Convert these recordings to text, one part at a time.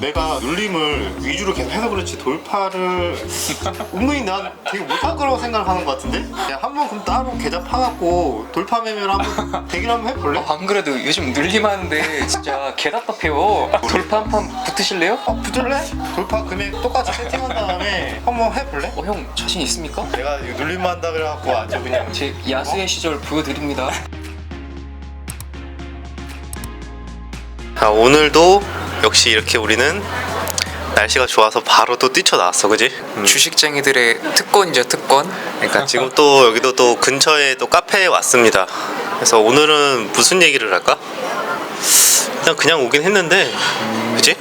내가 눌림을 위주로 계속 해서 그렇지 돌파를 은근히 난 되게 못할 거라고 생각을 하는 것 같은데? 야, 한번 그럼 따로 계좌 파갖고 돌파 매매를 한번 대기를 한번 해볼래? 안 그래도 요즘 눌림하는데 진짜 개답답해요. 돌파 한 판 붙으실래요? 붙을래? 돌파 금액 똑같이 세팅한 다음에 한번 해볼래? 형 자신 있습니까? 내가 이거 눌림만 한다 그래갖고 아주 그냥 제 야수의 시절 보여드립니다. 자, 오늘도 역시 이렇게 우리는 날씨가 좋아서 바로 또 뛰쳐나왔어, 그지? 주식쟁이들의 특권이죠, 특권. 그러니까 지금 또 여기도 또 근처에 또 카페에 왔습니다. 그래서 오늘은 무슨 얘기를 할까? 그냥 오긴 했는데, 그지?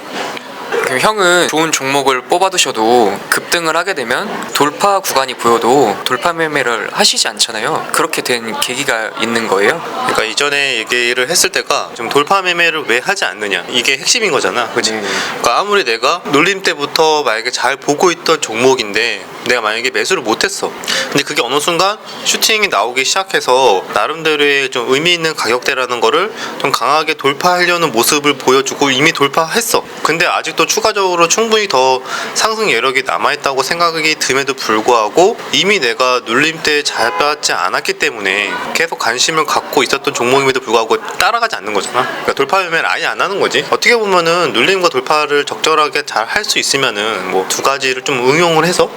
그럼 형은 좋은 종목을 뽑아두셔도 급등을 하게 되면 돌파 구간이 보여도 돌파 매매를 하시지 않잖아요. 그렇게 된 계기가 있는 거예요. 그러니까 이전에 얘기를 했을 때가 좀 돌파 매매를 왜 하지 않느냐, 이게 핵심인 거잖아, 그치? 그러니까 아무리 내가 눌림 때부터 만약에 잘 보고 있던 종목인데 내가 만약에 매수를 못했어. 근데 그게 어느 순간 슈팅이 나오기 시작해서 나름대로의 좀 의미 있는 가격대라는 거를 좀 강하게 돌파하려는 모습을 보여주고 이미 돌파했어. 근데 아직도 추가적으로 충분히 더 상승 여력이 남아있다고 생각이 듦에도 불구하고 이미 내가 눌림 때 잘 받지 않았기 때문에 계속 관심을 갖고 있었던 종목임에도 불구하고 따라가지 않는 거잖아. 그러니까 돌파 매매를 아예 안 하는 거지. 어떻게 보면은 눌림과 돌파를 적절하게 잘 할 수 있으면은 뭐 두 가지를 좀 응용을 해서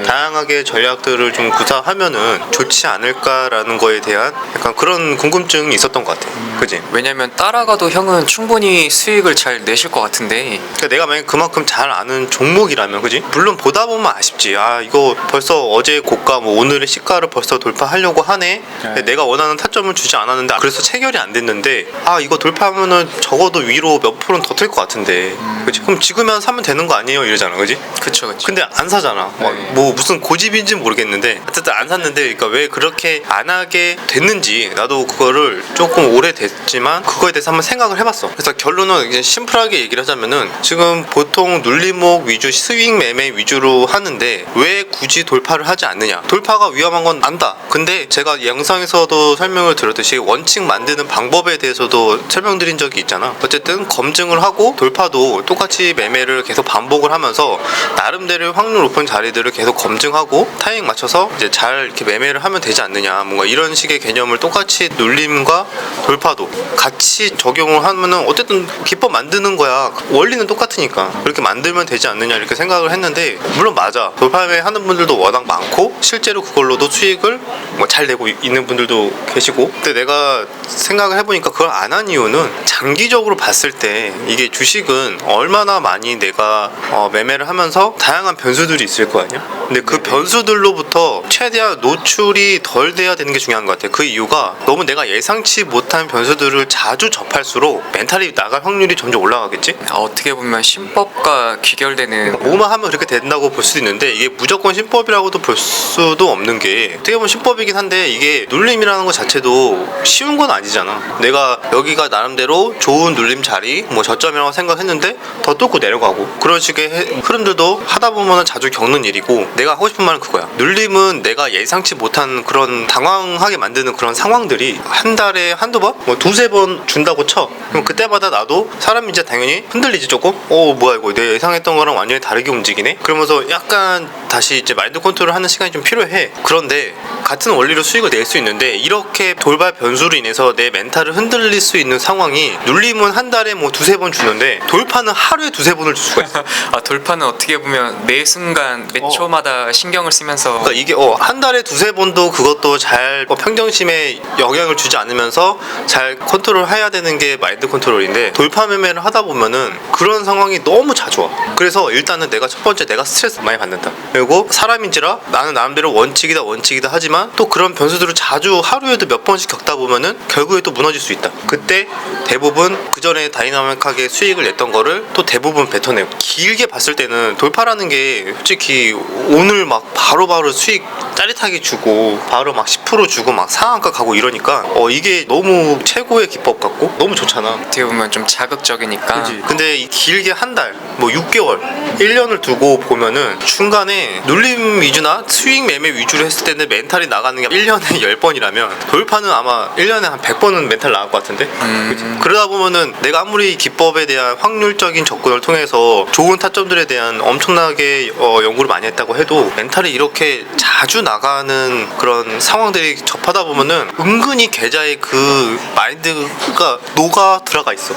다양하게 전략들을 좀 구사하면은 좋지 않을까라는 거에 대한 약간 그런 궁금증이 있었던 것 같아. 그지? 왜냐면 따라가도 형은 충분히 수익을 잘 내실 것 같은데 그러니까 내가 만약 그만큼 잘 아는 종목이라면, 그지? 물론 보다 보면 아쉽지. 아, 이거 벌써 어제 고가 뭐 오늘의 시가를 벌써 돌파하려고 하네. 내가 원하는 타점을 주지 않았는데 그래서 체결이 안 됐는데 아, 이거 돌파하면은 적어도 위로 몇 프로는 더 뜰 것 같은데, 그치? 그럼 지금은 사면 되는 거 아니에요? 이러잖아, 그지? 그쵸. 근데 안 사잖아. 뭐 무슨 고집인지는 모르겠는데 어쨌든 안 샀는데, 그러니까 왜 그렇게 안 하게 됐는지 나도 그거를 조금 오래됐지만 그거에 대해서 한번 생각을 해봤어. 그래서 결론은 이제 심플하게 얘기를 하자면은 지금 보통 눌림목 위주 스윙 매매 위주로 하는데 왜 굳이 돌파를 하지 않느냐. 돌파가 위험한 건 안다. 근데 제가 영상에서도 설명을 드렸듯이 원칙 만드는 방법에 대해서도 설명드린 적이 있잖아. 어쨌든 검증을 하고 돌파도 똑같이 매매를 계속 반복을 하면서 나름대로 확률 높은 자리들을 계속 검증하고 타이밍 맞춰서 이제 잘 이렇게 매매를 하면 되지 않느냐, 뭔가 이런 식의 개념을 똑같이 눌림과 돌파도 같이 적용을 하면은 어쨌든 기법 만드는 거야. 원리는 똑같으니까 그렇게 만들면 되지 않느냐 이렇게 생각을 했는데, 물론 맞아. 돌파 매매 하는 분들도 워낙 많고 실제로 그걸로도 수익을 뭐 잘 내고 있는 분들도 계시고, 근데 내가 생각을 해보니까 그걸 안 한 이유는 장기적으로 봤을 때 이게 주식은 얼마나 많이 내가 매매를 하면서 다양한 변수들이 있을 거 아니야. 근데 그 변수들로부터 최대한 노출이 덜 돼야 되는 게 중요한 것 같아. 그 이유가 너무 내가 예상치 못한 변수들을 자주 접할수록 멘탈이 나갈 확률이 점점 올라가겠지. 어떻게 보면 신법과 귀결되는 뭐만 하면 그렇게 된다고 볼 수도 있는데 이게 무조건 신법이라고도 볼 수도 없는 게, 어떻게 보면 신법이긴 한데 이게 눌림이라는 것 자체도 쉬운 건 아니잖아. 내가 여기가 나름대로 좋은 눌림 자리 뭐 저점이라고 생각했는데 더 뚫고 내려가고 그런 식의 흐름들도 하다 보면 자주 겪는 일이고, 내가 하고 싶은 말은 그거야. 눌림은 내가 예상치 못한 그런 당황하게 만드는 그런 상황들이 한 달에 한두 번? 뭐 두세 번 준다고 쳐. 그럼 그때마다 나도 사람이 이제 당연히 흔들리지 조금? 뭐야 이거 내 예상했던 거랑 완전히 다르게 움직이네? 그러면서 약간 다시 이제 마인드 컨트롤 하는 시간이 좀 필요해. 그런데 같은 원리로 수익을 낼 수 있는데 이렇게 돌발 변수로 인해서 내 멘탈을 흔들릴 수 있는 상황이, 눌림은 한 달에 뭐 두세 번 주는데 돌파는 하루에 두세 번을 줄 수가 있어. 돌파는 어떻게 보면 매 순간 매 초마다 신경을 쓰면서, 그러니까 이게 한 달에 두세 번도 그것도 잘 평정심에 영향을 주지 않으면서 잘 컨트롤 해야 되는 게 마인드 컨트롤인데, 돌파 매매를 하다 보면은 그런 상황이 너무 자주 와. 그래서 일단은 내가 첫 번째 내가 스트레스 많이 받는다. 그리고 사람인지라 나는 나름대로 원칙이다 하지만 또 그런 변수들을 자주 하루에도 몇 번씩 겪다 보면은 결국에 또 무너질 수 있다. 그때 대부분 그 전에 다이나믹하게 수익을 냈던 거를 또 대부분 뱉어내고, 길게 봤을 때는 돌파라는 게 솔직히 오늘 막 바로바로 수익 짜릿하게 주고 바로 막 10% 주고 막 상한가 가고 이러니까 이게 너무 최고의 기법 같고 너무 좋잖아. 어떻게 보면 좀 자극적이니까. 그치? 근데 이 길게 한 달, 뭐 6개월, 1년을 두고 보면은 중간에 이게 눌림 위주나 스윙 매매 위주로 했을 때는 멘탈이 나가는 게 1년에 10번이라면 돌파는 아마 1년에 한 100번은 멘탈 나갈 것 같은데. 그치? 그러다 보면은 내가 아무리 기법에 대한 확률적인 접근을 통해서 좋은 타점들에 대한 엄청나게 연구를 많이 했다고 해도 멘탈이 이렇게 자주 나가는 그런 상황들이 접하다 보면은 은근히 계좌에 그 마인드가 녹아 들어가 있어.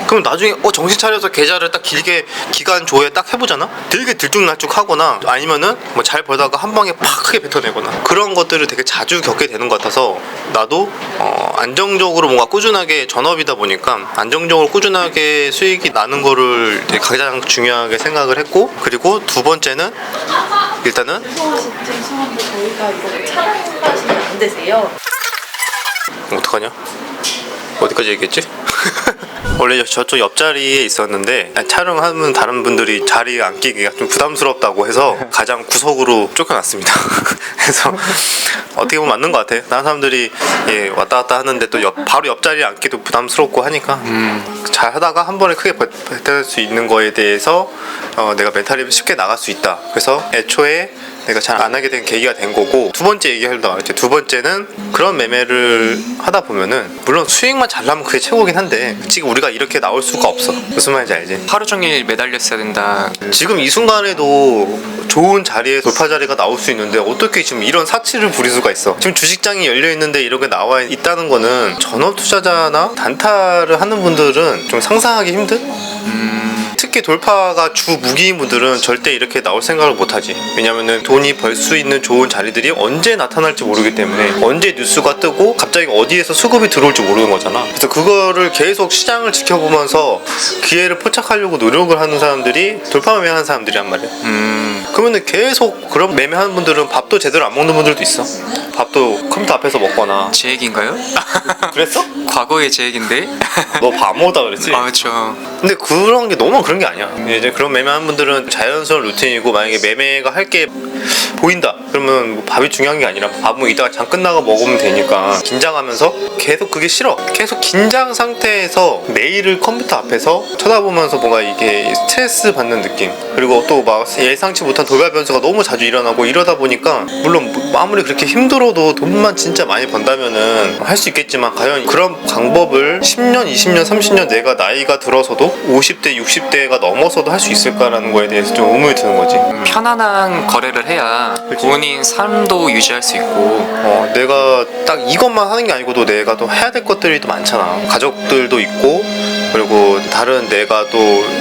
그럼 나중에 정신 차려서 계좌를 딱 길게 기간 조회 딱 해보잖아? 되게 들쭉날쭉하거나 아니면은 뭐 잘 벌다가 한 방에 팍 크게 뱉어내거나 그런 것들을 되게 자주 겪게 되는 것 같아서 나도 안정적으로 뭔가 꾸준하게 전업이다 보니까 안정적으로 꾸준하게 수익이 나는 거를 되게 가장 중요하게 생각을 했고, 그리고 두 번째는 일단은 죄송한데 저희가 이거 촬영하시면 안 되세요? 어떡하냐? 어디까지 얘기했지? 원래 저쪽 옆자리에 있었는데 촬영하면 다른 분들이 자리에 앉기가 좀 부담스럽다고 해서 가장 구석으로 쫓겨났습니다. 그래서 어떻게 보면 맞는 것 같아. 다른 사람들이 왔다 갔다 하는데 또 바로 옆자리에 앉기도 부담스럽고 하니까 잘 하다가 한 번에 크게 뱉을 수 있는 거에 대해서 내가 멘탈이 쉽게 나갈 수 있다. 그래서 애초에 내가 잘 안 하게 된 계기가 된 거고, 두 번째 얘기하려다 말했지. 두 번째는 그런 매매를 하다 보면은 물론 수익만 잘 나면 그게 최고긴 한데 지금 우리가 이렇게 나올 수가 없어. 무슨 말인지 알지? 하루 종일 매달렸어야 된다. 지금 이 순간에도 좋은 자리에 돌파 자리가 나올 수 있는데 어떻게 지금 이런 사치를 부릴 수가 있어? 지금 주식장이 열려 있는데 이런 게 나와 있다는 거는 전업 투자자나 단타를 하는 분들은 좀 상상하기 힘든? 특히 돌파가 주 무기인 분들은 절대 이렇게 나올 생각을 못하지. 왜냐면은 돈이 벌 수 있는 좋은 자리들이 언제 나타날지 모르기 때문에 언제 뉴스가 뜨고 갑자기 어디에서 수급이 들어올지 모르는 거잖아. 그래서 그거를 계속 시장을 지켜보면서 기회를 포착하려고 노력을 하는 사람들이 돌파 매매하는 사람들이란 말이야. 그러면은 계속 그런 매매하는 분들은 밥도 제대로 안 먹는 분들도 있어. 밥도 컴퓨터 앞에서 먹거나. 제 얘기인가요? 그랬어? 과거의 제 얘기인데. 너 밥 안 먹었다 그랬지? 아 그렇죠. 근데 그런 게 너무 그런 게 아니야. 이제 그런 매매하는 분들은 자연스러운 루틴이고, 만약에 매매가 할 게 보인다 그러면 뭐 밥이 중요한 게 아니라 밥은 이따가 장 끝나고 먹으면 되니까 긴장하면서 계속 그게 싫어. 계속 긴장 상태에서 매일을 컴퓨터 앞에서 쳐다보면서 뭔가 이게 스트레스 받는 느낌, 그리고 또 막 예상치 못한 돌발 변수가 너무 자주 일어나고 이러다 보니까 물론 아무리 그렇게 힘들어도 돈만 진짜 많이 번다면은 할 수 있겠지만 과연 그런 방법을 10년, 20년, 30년 내가 나이가 들어서도 50대, 60대가 넘어서도 할 수 있을까라는 거에 대해서 좀 의문이 드는 거지. 편안한 거래를 해야 본인 삶도 유지할 수 있고. 내가 딱 이것만 하는 게 아니고도 내가 또 해야 될 것들이 또 많잖아. 가족들도 있고, 그리고 다른 내가 또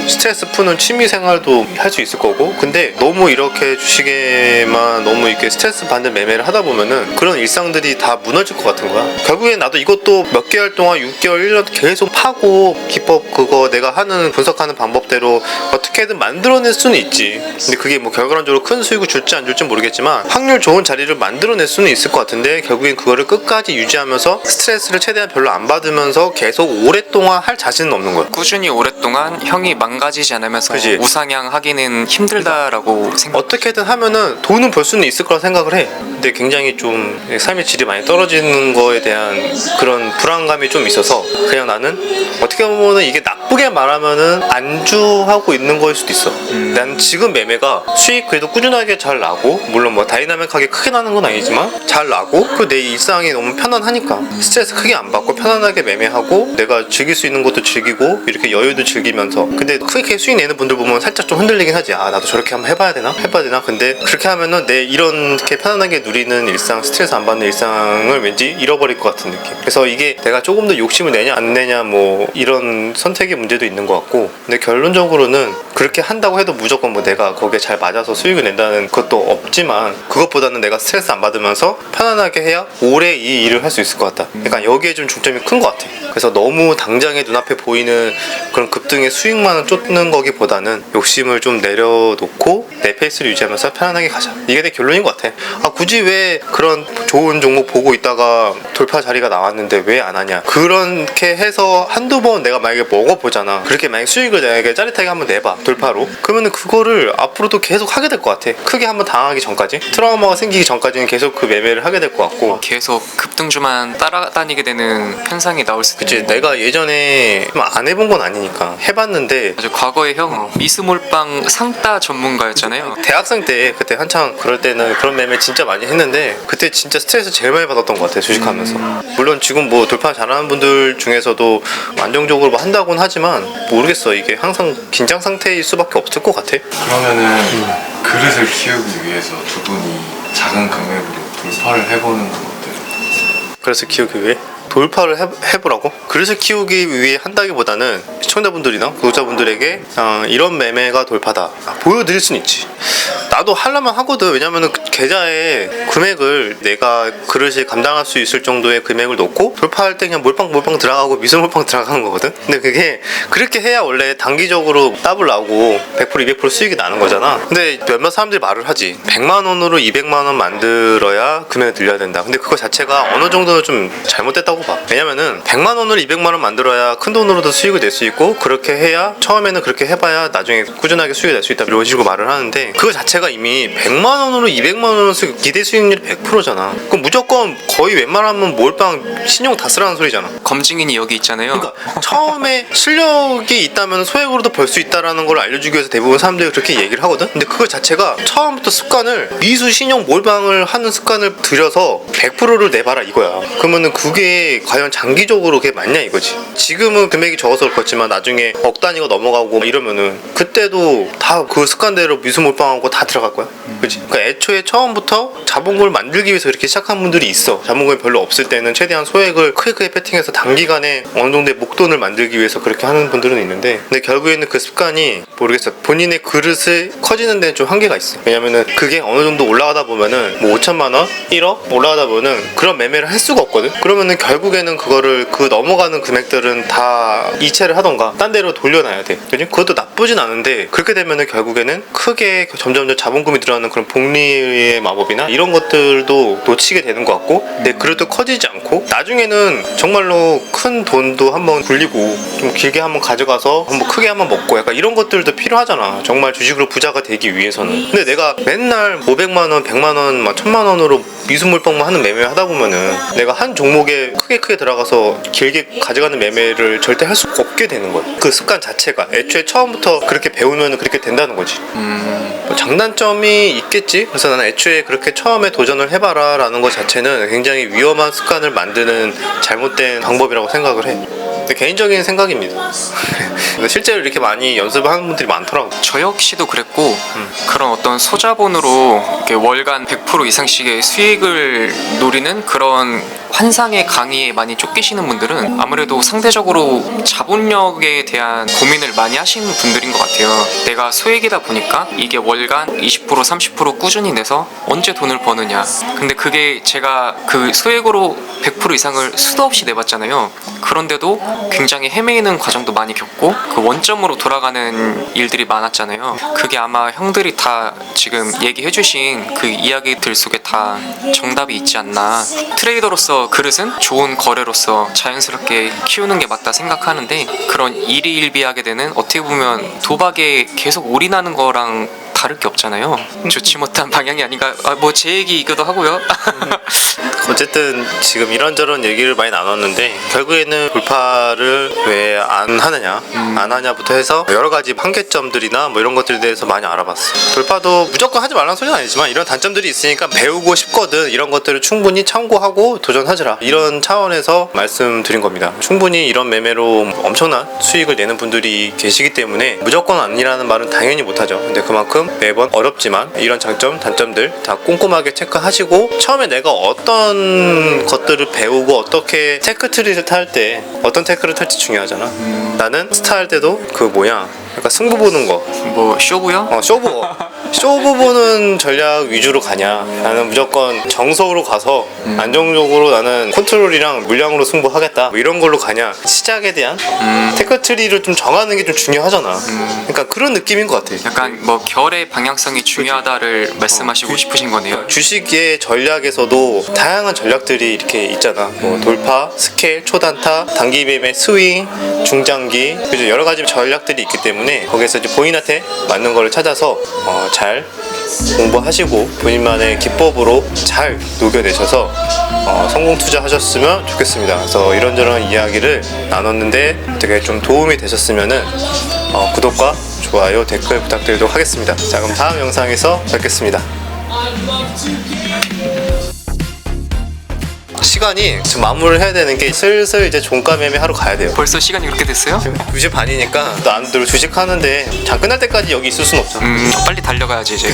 스트레스 푸는 취미 생활도 할 수 있을 거고. 근데 너무 이렇게 주식에만 너무 이렇게 스트레스 받는 매매를 하다 보면은 그런 일상들이 다 무너질 것 같은 거야. 결국엔 나도 이것도 몇 개월 동안 6개월, 1년 계속 파고 기법 그거 내가 하는 분석하는 방법대로 어떻게든 만들어낼 수는 있지. 근데 그게 뭐 결과론적으로 큰 수익을 줄지 안 줄지 모르겠지만 확률 좋은 자리를 만들어낼 수는 있을 것 같은데, 결국엔 그거를 끝까지 유지하면서 스트레스를 최대한 별로 안 받으면서 계속 오랫동안 할 자신은 없는 거야. 꾸준히 오랫동안 형이 망가지지 않으면서 그치. 우상향하기는 힘들다라고 생각. 어떻게든 하면은 돈은 벌 수는 있을 거라 생각을 해. 근데 굉장히 좀 삶의 질이 많이 떨어지는 거에 대한 그런 불안감이 좀 있어서 그냥 나는 어떻게 보면은 이게 나쁘게 말하면은 안주하고 있는 거일 수도 있어. 난 지금 매매가 수익 그래도 꾸준하게 잘 나고, 물론 뭐 다이나믹하게 크게 나는 건 아니지만 잘 나고, 그리고 내 일상이 너무 편안하니까 스트레스 크게 안 받고 편안하게 매매하고 내가 즐길 수 있는 것도 즐기고 이렇게 여유도 즐기면서. 근데 크게 수익 내는 분들 보면 살짝 좀 흔들리긴 하지. 아 나도 저렇게 한번 해봐야 되나? 근데 그렇게 하면은 내 이렇게 편안하게 누리는 일상, 스트레스 안 받는 일상을 왠지 잃어버릴 것 같은 느낌. 그래서 이게 내가 조금 더 욕심을 내냐 안 내냐 뭐 이런 선택의 문제도 있는 것 같고, 근데 결론적으로는 그렇게 한다고 해도 무조건 뭐 내가 거기에 잘 맞아서 수익을 낸다는 것도 없지만, 그것보다는 내가 스트레스 안 받으면서 편안하게 해야 오래 이 일을 할 수 있을 것 같다. 그러니까 여기에 좀 중점이 큰 것 같아. 그래서 너무 당장에 눈앞에 보이는 그런 급등의 수익만 쫓는 거기보다는 욕심을 좀 내려놓고 내 페이스를 유지하면서 편안하게 가자. 이게 내 결론인 것 같아. 아 굳이 왜 그런 좋은 종목 보고 있다가 돌파 자리가 나왔는데 왜 안 하냐. 그렇게 해서 한두 번 내가 만약에 먹어보잖아. 그렇게 만약에 수익을 내가 짜릿하게 한번 내봐, 돌파로. 그러면은 그거를 앞으로도 계속 하게 될 것 같아. 크게 한번 당하기 전까지, 트라우마가 생기기 전까지는 계속 그 매매를 하게 될 것 같고. 계속 급등주만 따라다니게 되는 현상이 나올 수도 그치. 있고. 내가 예전에 안 해본 건 아니니까 해봤는데 아주 과거에 형 미스몰빵 상따 전문가였잖아요. 대학생 때 그때 한창 그럴 때는 그런 매매 진짜 많이 했는데 그때 진짜 스트레스 제일 많이 받았던 것 같아요 주식하면서. 물론 지금 뭐 돌파 잘하는 분들 중에서도 안정적으로 뭐 한다고는 하지만 모르겠어. 이게 항상 긴장 상태일 수밖에 없을 것 같아. 그러면은 그릇을 키우기 위해서 두 분이 작은 금액으로 돌파를 해보는 건 어때요? 그래서 키우기 위해 돌파를 해보라고? 그릇을 키우기 위해 한다기보다는 시청자분들이나 구독자분들에게 이런 매매가 돌파다 보여드릴 수는 있지. 나도 하려면 하거든. 왜냐면은 계좌에 금액을 내가 그릇이 감당할 수 있을 정도의 금액을 넣고 돌파할 때 그냥 몰빵 들어가고 미술몰빵 들어가는 거거든. 근데 그게 그렇게 해야 원래 단기적으로 더블 나고 100% 200% 수익이 나는 거잖아. 근데 몇몇 사람들이 말을 하지. 100만 원으로 200만 원 만들어야 금액을 늘려야 된다. 근데 그거 자체가 어느 정도는 좀 잘못됐다고 봐. 왜냐면은 100만 원으로 200만 원 만들어야 큰 돈으로도 수익을 낼 수 있고 그렇게 해야 처음에는 그렇게 해봐야 나중에 꾸준하게 수익을 낼 수 있다 이런 식으로 말을 하는데 그거 자체가 이미 100만 원으로 200만 원 기대 수익률이 100%잖아. 그럼 무조건 거의 웬만하면 몰빵 신용 다 쓰라는 소리잖아. 검증인이 여기 있잖아요. 그러니까 처음에 실력이 있다면 소액으로도 벌 수 있다라는 걸 알려주기 위해서 대부분 사람들이 그렇게 얘기를 하거든. 근데 그거 자체가 처음부터 습관을 미수 신용 몰빵을 하는 습관을 들여서 100%를 내봐라 이거야. 그러면은 그게 과연 장기적으로 그게 맞냐 이거지. 지금은 금액이 적어서 그렇지만 나중에 억 단위가 넘어가고 이러면은 그때도 다 그 습관대로 미수 몰빵하고 다 들어갈 거야. 그치? 그러니까 애초에 처음부터 자본금을 만들기 위해서 이렇게 시작한 분들이 있어. 자본금이 별로 없을 때는 최대한 소액을 크게 배팅해서 단기간에 어느 정도의 목돈을 만들기 위해서 그렇게 하는 분들은 있는데 근데 결국에는 그 습관이 모르겠어. 본인의 그릇을 커지는 데는 좀 한계가 있어. 왜냐면은 그게 어느 정도 올라가다 보면은 뭐 5천만 원, 1억 올라가다 보면은 그런 매매를 할 수가 없거든. 그러면은 결국에는 그거를 그 넘어가는 금액들은 다 이체를 하던가 딴 데로 돌려놔야 돼. 그지? 그것도 나쁘진 않은데 그렇게 되면은 결국에는 크게 점점 자본금이 늘어나는 그런 복리의 마법이나 이런 것들도 놓치게 되는 것 같고 내 그릇도 커지지 않고 나중에는 정말로 큰 돈도 한번 굴리고 좀 길게 한번 가져가서 한번 크게 한번 먹고 약간 이런 것들도 필요하잖아. 정말 주식으로 부자가 되기 위해서는. 근데 내가 맨날 500만 원, 100만 원, 막 1000만 원으로 미수물빵만 하는 매매 하다 보면은 내가 한 종목에 크게 들어가서 길게 가져가는 매매를 절대 할 수 없게 되는 거야. 그 습관 자체가 애초에 처음부터 그렇게 배우면 그렇게 된다는 거지. 뭐 장단점이 있겠지. 그래서 나는 애초에 그렇게 처음에 도전을 해봐라 라는 것 자체는 굉장히 위험한 습관을 만드는 잘못된 방법이라고 생각을 해. 근데 개인적인 생각입니다. 실제로 이렇게 많이 연습을 하는 분들이 많더라고. 저 역시도 그랬고 그런 어떤 소자본으로 이렇게 월간 100% 이상씩의 수익을 노리는 그런 환상의 강의에 많이 쫓기시는 분들은 아무래도 상대적으로 자본력에 대한 고민을 많이 하시는 분들인 것 같아요. 내가 소액이다 보니까 이게 월간 20% 30% 꾸준히 내서 언제 돈을 버느냐. 근데 그게 제가 그 소액으로 100% 이상을 수도 없이 내봤잖아요. 그런데도 굉장히 헤매이는 과정도 많이 겪고 그 원점으로 돌아가는 일들이 많았잖아요. 그게 아마 형들이 다 지금 얘기해주신 그 이야기들 속에 다 정답이 있지 않나. 트레이더로서 그릇은 좋은 거래로서 자연스럽게 키우는 게 맞다 생각하는데 그런 일희일비하게 되는 어떻게 보면 도박에 계속 올인하는 거랑 다를 게 없잖아요. 좋지 못한 방향이 아닌가. 뭐 제 얘기이기도 하고요. 어쨌든 지금 이런저런 얘기를 많이 나눴는데 결국에는 돌파를 왜 안 하느냐 안 하냐부터 해서 여러 가지 한계점들이나 뭐 이런 것들에 대해서 많이 알아봤어. 돌파도 무조건 하지 말라는 소리는 아니지만 이런 단점들이 있으니까 배우고 싶거든. 이런 것들을 충분히 참고하고 도전하지라 이런 차원에서 말씀드린 겁니다. 충분히 이런 매매로 엄청난 수익을 내는 분들이 계시기 때문에 무조건 아니라는 말은 당연히 못하죠. 근데 그만큼 매번 어렵지만 이런 장점 단점들 다 꼼꼼하게 체크하시고 처음에 내가 어떤 것들을 배우고 어떻게 테크트리를 탈 때 어떤 테크를 탈지 중요하잖아. 나는 스타 할 때도 그 뭐야 약간 승부 보는 거 뭐 쇼부요? 쇼부 보는 전략 위주로 가냐 나는 무조건 정석으로 가서 안정적으로 나는 컨트롤이랑 물량으로 승부하겠다 뭐 이런 걸로 가냐 시작에 대한 테크트리를 좀 정하는 게 좀 중요하잖아. 그러니까 그런 느낌인 것 같아. 약간 뭐 결의 방향성이 중요하다를 말씀하시고 싶으신 거네요. 주식의 전략에서도 다양한 전략들이 이렇게 있잖아. 뭐 돌파, 스케일, 초단타, 단기 매매, 스윙, 중장기 그죠 여러 가지 전략들이 있기 때문에 거기에서 이제 본인한테 맞는 거를 찾아서 잘 공부하시고 본인만의 기법으로 잘 녹여내셔서 성공 투자하셨으면 좋겠습니다. 그래서 이런저런 이야기를 나눴는데 되게 좀 도움이 되셨으면은 구독과 좋아요, 댓글 부탁드리도록 하겠습니다. 자, 그럼 다음 영상에서 뵙겠습니다. 시간이 지금 마무리를 해야 되는 게 슬슬 이제 종가 매매하러 가야 돼요. 벌써 시간이 그렇게 됐어요? 2시 반이니까 또 안 주식하는데 장 끝날 때까지 여기 있을 순 없잖아. 빨리 달려가야지 이제.